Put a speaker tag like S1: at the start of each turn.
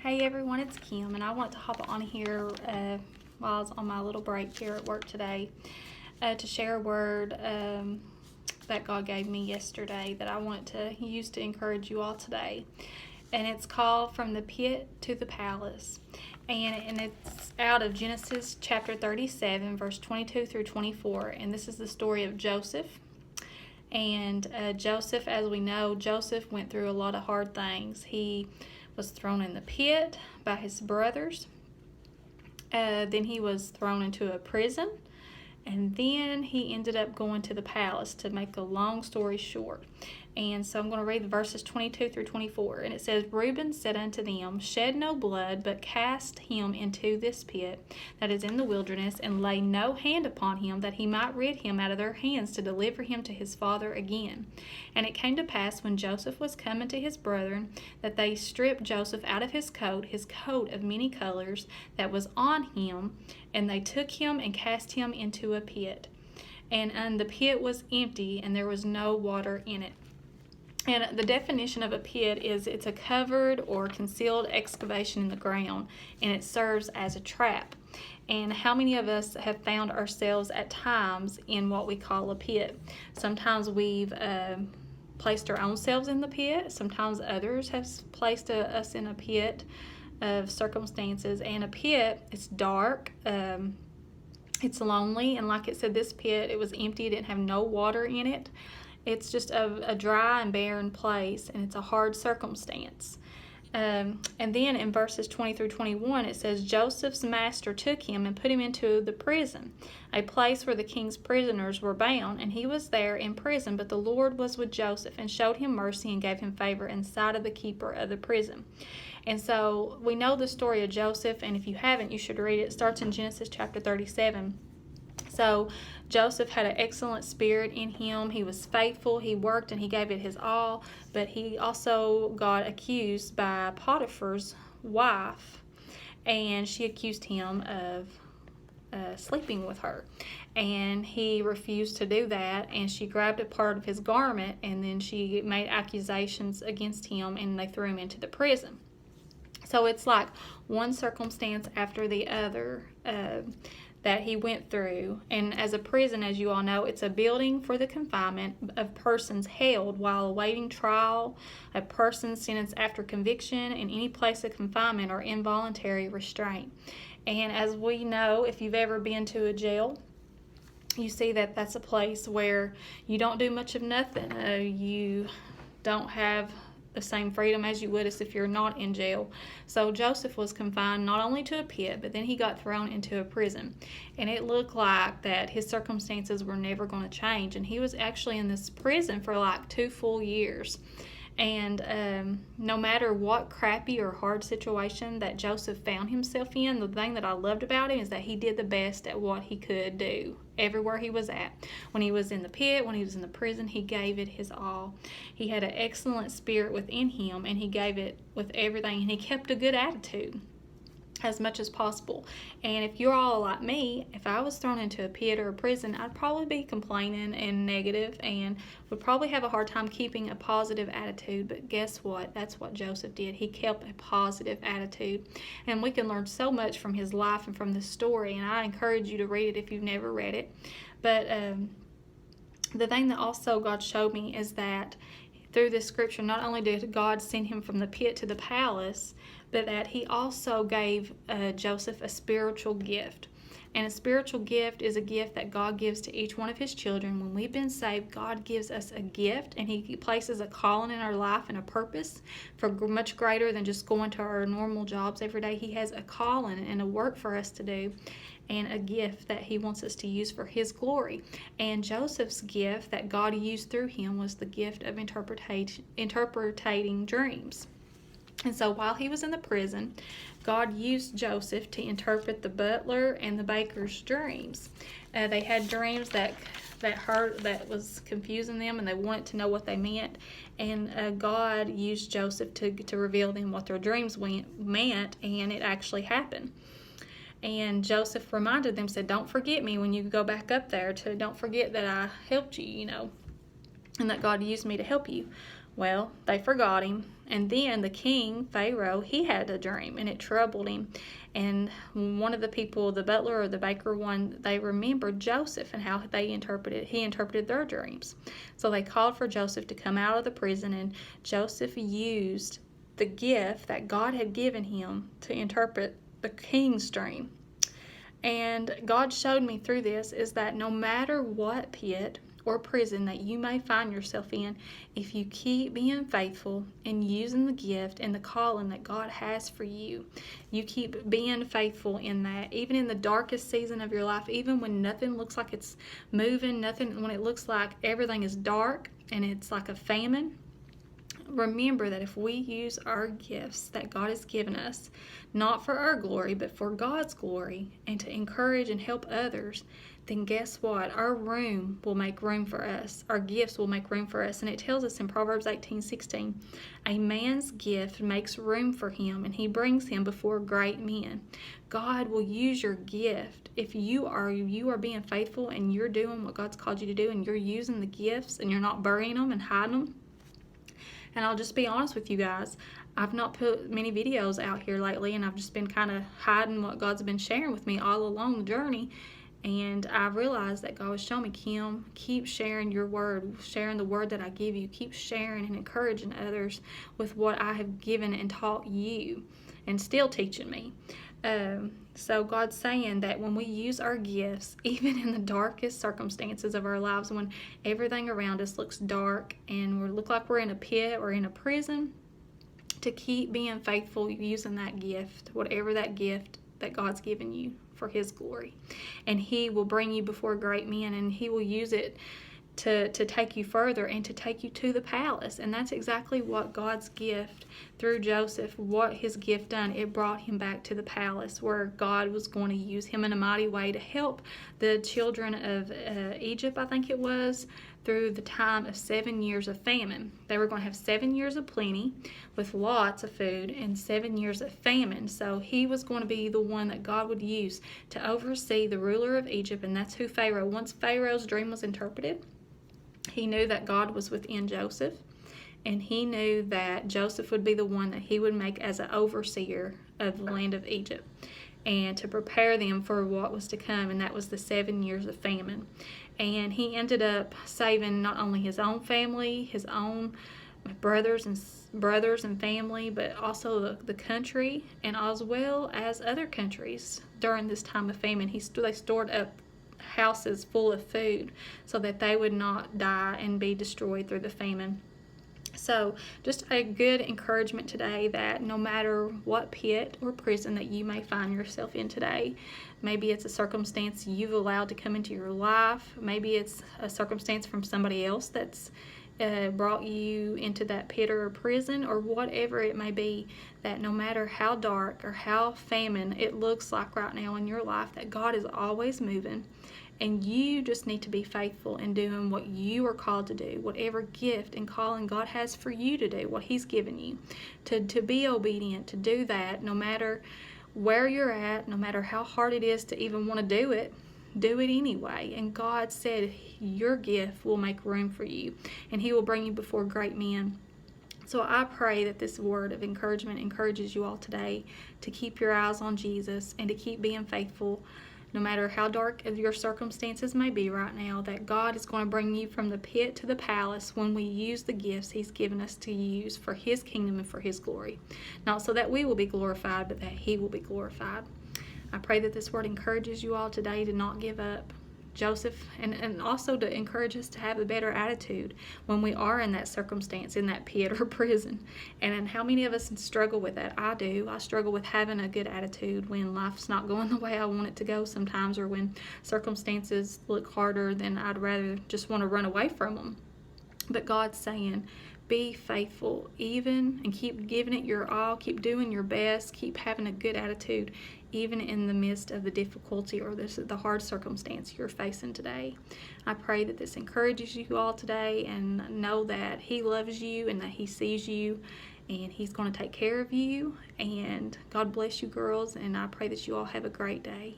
S1: Hey everyone, it's Kim, and I want to hop on here while I was on my little break here at work today to share a word that God gave me yesterday that I wanted to use to encourage you all today. And it's called From the Pit to the Palace. And it's out of Genesis chapter 37, verse 22 through 24. And this is the story of Joseph. And Joseph, as we know, Joseph went through a lot of hard things. He was thrown in the pit by his brothers. Then he was thrown into a prison. And then he ended up going to the palace, to make a long story short. And so I'm going to read the verses 22 through 24. And it says, Reuben said unto them, Shed no blood, but cast him into this pit that is in the wilderness, and lay no hand upon him, that he might rid him out of their hands, to deliver him to his father again. And it came to pass, when Joseph was come unto his brethren, that they stripped Joseph out of his coat of many colors that was on him, and they took him and cast him into a pit. And the pit was empty, and there was no water in it. And the definition of a pit is it's a covered or concealed excavation in the ground, and it serves as a trap. And how many of us have found ourselves at times in what we call a pit? Sometimes we've placed our own selves in the pit. Sometimes others have placed us in a pit of circumstances. And a pit, it's dark, it's lonely, and like it said, this pit, it was empty, it didn't have no water in it. It's just a dry and barren place, and it's a hard circumstance. And then in verses 20 through 21, it says, Joseph's master took him and put him into the prison, a place where the king's prisoners were bound, and he was there in prison. But the Lord was with Joseph, and showed him mercy, and gave him favor in sight of the keeper of the prison. And so we know the story of Joseph, and if you haven't, you should read it. It starts in Genesis chapter 37. So Joseph had an excellent spirit in him. He was faithful. He worked and he gave it his all. But he also got accused by Potiphar's wife, and she accused him of sleeping with her. And he refused to do that, and she grabbed a part of his garment, and then she made accusations against him, and they threw him into the prison. So it's like one circumstance after the other that he went through. And as a prison, as you all know, it's a building for the confinement of persons held while awaiting trial, a person sentenced after conviction, in any place of confinement or involuntary restraint. And as we know, if you've ever been to a jail, you see that that's a place where you don't do much of nothing. You don't have the same freedom as you would as if you're not in jail. So Joseph was confined not only to a pit, but then he got thrown into a prison. And it looked like that his circumstances were never going to change. And he was actually in this prison for like 2 full years. And no matter what crappy or hard situation that Joseph found himself in, the thing that I loved about him is that he did the best at what he could do everywhere he was at. When he was in the pit, when he was in the prison, he gave it his all. He had an excellent spirit within him, and he gave it with everything, and he kept a good attitude as much as possible. And if you're all like me, if I was thrown into a pit or a prison, I'd probably be complaining and negative, and would probably have a hard time keeping a positive attitude. But guess what? That's what Joseph did. He kept a positive attitude. And we can learn so much from his life and from this story, and I encourage you to read it if you've never read it. But the thing that also God showed me is that through this scripture, not only did God send him from the pit to the palace, but that he also gave Joseph a spiritual gift. And a spiritual gift is a gift that God gives to each one of his children. When we've been saved, God gives us a gift, and he places a calling in our life and a purpose for much greater than just going to our normal jobs every day. He has a calling and a work for us to do, and a gift that he wants us to use for his glory. And Joseph's gift that God used through him was the gift of interpreting dreams. And so while he was in the prison, God used Joseph to interpret the butler and the baker's dreams. They had dreams that was confusing them, and they wanted to know what they meant. And God used Joseph to reveal them what their dreams meant, and it actually happened. And Joseph reminded them, said, don't forget me when you go back up there. Don't forget that I helped you, and that God used me to help you. Well, they forgot him. And then the king, Pharaoh, he had a dream and it troubled him. And one of the people, the butler or the baker one, they remembered Joseph and how he interpreted their dreams. So they called for Joseph to come out of the prison, and Joseph used the gift that God had given him to interpret the king's dream. And God showed me through this is that no matter what pit or prison that you may find yourself in, if you keep being faithful and using the gift and the calling that God has for you, you keep being faithful in that, even in the darkest season of your life, even when nothing looks like it's moving, when it looks like everything is dark and it's like a famine. Remember that if we use our gifts that God has given us, not for our glory, but for God's glory, and to encourage and help others, then guess what? Our room will make room for us. Our gifts will make room for us. And it tells us in Proverbs 18:16, a man's gift makes room for him, and he brings him before great men. God will use your gift. If you are being faithful and you're doing what God's called you to do, and you're using the gifts and you're not burying them and hiding them. And I'll just be honest with you guys, I've not put many videos out here lately, and I've just been kind of hiding what God's been sharing with me all along the journey. And I realized that God was showing me, Kim, keep sharing your word, sharing the word that I give you. Keep sharing and encouraging others with what I have given and taught you and still teaching me. So God's saying that when we use our gifts, even in the darkest circumstances of our lives, when everything around us looks dark and we look like we're in a pit or in a prison, to keep being faithful using that gift, whatever that gift that God's given you for His glory. And He will bring you before great men, and He will use it to take you further and to take you to the palace. And that's exactly what God's gift through Joseph, what his gift done. It brought him back to the palace where God was going to use him in a mighty way to help the children of Egypt, I think it was, through the time of 7 years of famine. They were going to have 7 years of plenty with lots of food and 7 years of famine. So he was going to be the one that God would use to oversee the ruler of Egypt, and that's who Pharaoh. Once Pharaoh's dream was interpreted, he knew that God was within Joseph, and he knew that Joseph would be the one that he would make as an overseer of the land of Egypt, and to prepare them for what was to come, and that was the 7 years of famine. And he ended up saving not only his own family, his own brothers and family, but also the country, and as well as other countries during this time of famine. They stored up houses full of food so that they would not die and be destroyed through the famine. So just a good encouragement today that no matter what pit or prison that you may find yourself in today, maybe it's a circumstance you've allowed to come into your life, maybe it's a circumstance from somebody else that's brought you into that pit or prison, or whatever it may be, that no matter how dark or how famine it looks like right now in your life, that God is always moving, and you just need to be faithful in doing what you are called to do, whatever gift and calling God has for you to do, what He's given you, to be obedient, to do that no matter where you're at, no matter how hard it is to even want to do it anyway. And God said your gift will make room for you, and He will bring you before great men. So I pray that this word of encouragement encourages you all today to keep your eyes on Jesus and to keep being faithful no matter how dark your circumstances may be right now, that God is going to bring you from the pit to the palace when we use the gifts He's given us to use for His kingdom and for His glory. Not so that we will be glorified, but that He will be glorified. I pray that this word encourages you all today to not give up, Joseph, and also to encourage us to have a better attitude when we are in that circumstance, in that pit or prison. And how many of us struggle with that? I do. I struggle with having a good attitude when life's not going the way I want it to go sometimes, or when circumstances look harder than I'd rather just want to run away from them. But God's saying, be faithful, and keep giving it your all, keep doing your best, keep having a good attitude, even in the midst of the difficulty or the hard circumstance you're facing today. I pray that this encourages you all today, and know that He loves you and that He sees you, and He's going to take care of you. And God bless you, girls, and I pray that you all have a great day.